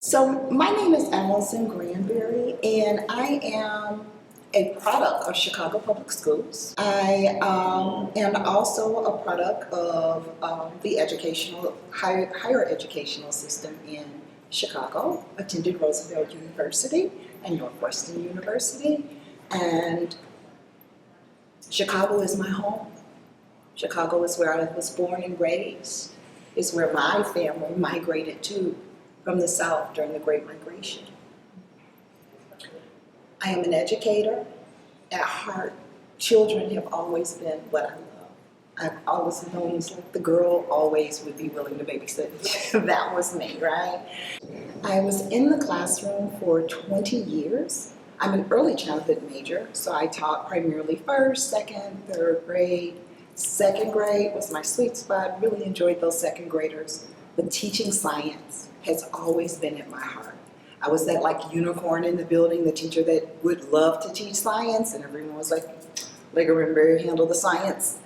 So my name is Allison Granberry, and I am a product of Chicago Public Schools. I am also a product of the higher educational system in Chicago. Attended Roosevelt University and Northwestern University, and Chicago is my home. Chicago is where I was born and raised. It's where my family migrated to from the South during the Great Migration. I am an educator. At heart, children have always been what I love. I've always known as like the girl always would be willing to babysit. That was me, right? I was in the classroom for 20 years. I'm an early childhood major, so I taught primarily first, second, third grade. Second grade was my sweet spot. Really enjoyed those second graders. But teaching science has always been at my heart. I was that like unicorn in the building, the teacher that would love to teach science, and everyone was like, let Granberry handle the science,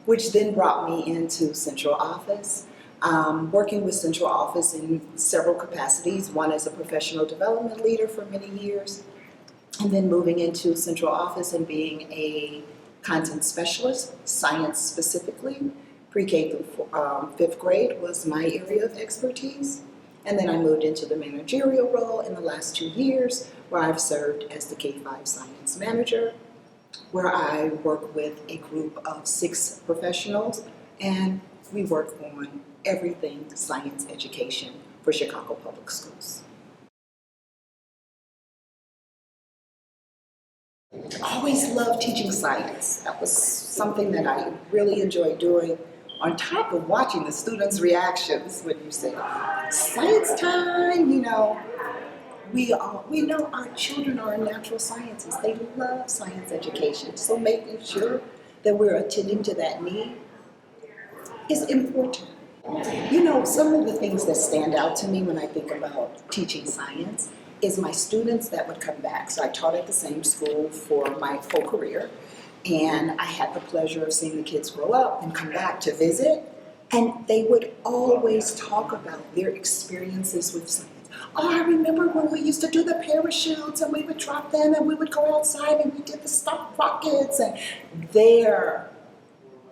which then brought me into central office, working with central office in several capacities, one as a professional development leader for many years, and then moving into central office and being a content specialist, science specifically. Pre-K through fifth grade was my area of expertise. And then I moved into the managerial role in the last 2 years, where I've served as the K-5 science manager, where I work with a group of 6 professionals, and we work on everything science education for Chicago Public Schools. Always loved teaching science. That was something that I really enjoyed doing, on top of watching the students' reactions when you say, science time, we know our children are in natural sciences. They love science education. So making sure that we're attending to that need is important. Some of the things that stand out to me when I think about teaching science is my students that would come back. So I taught at the same school for my whole career. And I had the pleasure of seeing the kids grow up and come back to visit. And they would always talk about their experiences with science. Oh, I remember when we used to do the parachutes and we would drop them and we would go outside and we did the stop rockets, and their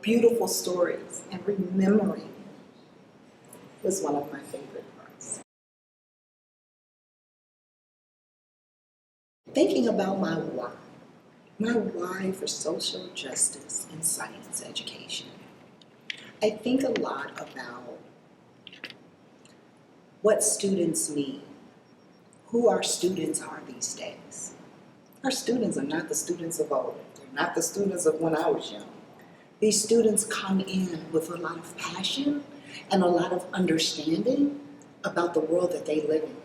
beautiful stories and remembering was one of my favorite parts. Thinking about my why for social justice and science education. I think a lot about what students need, who our students are these days. Our students are not the students of old. They're not the students of when I was young. These students come in with a lot of passion and a lot of understanding about the world that they live in.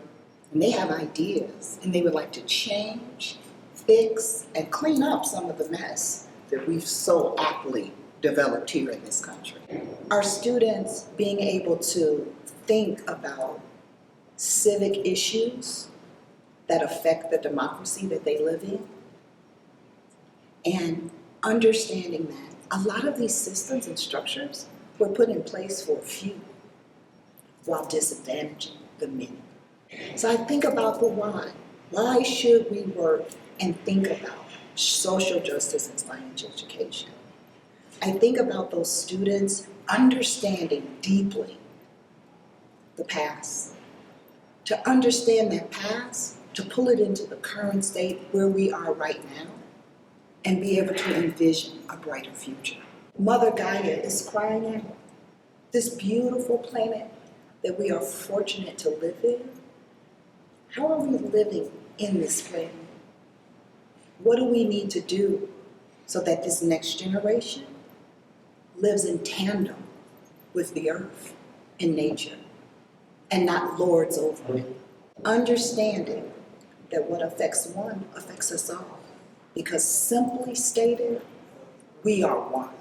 And they have ideas, and they would like to change, fix, and clean up some of the mess that we've so aptly developed here in this country. Our students being able to think about civic issues that affect the democracy that they live in, and understanding that a lot of these systems and structures were put in place for a few while disadvantaging the many. So I think about the why. Why should we work and think about social justice and science education? I think about those students understanding deeply the past. To understand that past, to pull it into the current state where we are right now, and be able to envision a brighter future. Mother Gaia is crying out. This beautiful planet that we are fortunate to live in, how are we living in this planet? What do we need to do so that this next generation lives in tandem with the earth and nature and not lords over it? Understanding that what affects one affects us all, because simply stated, we are one.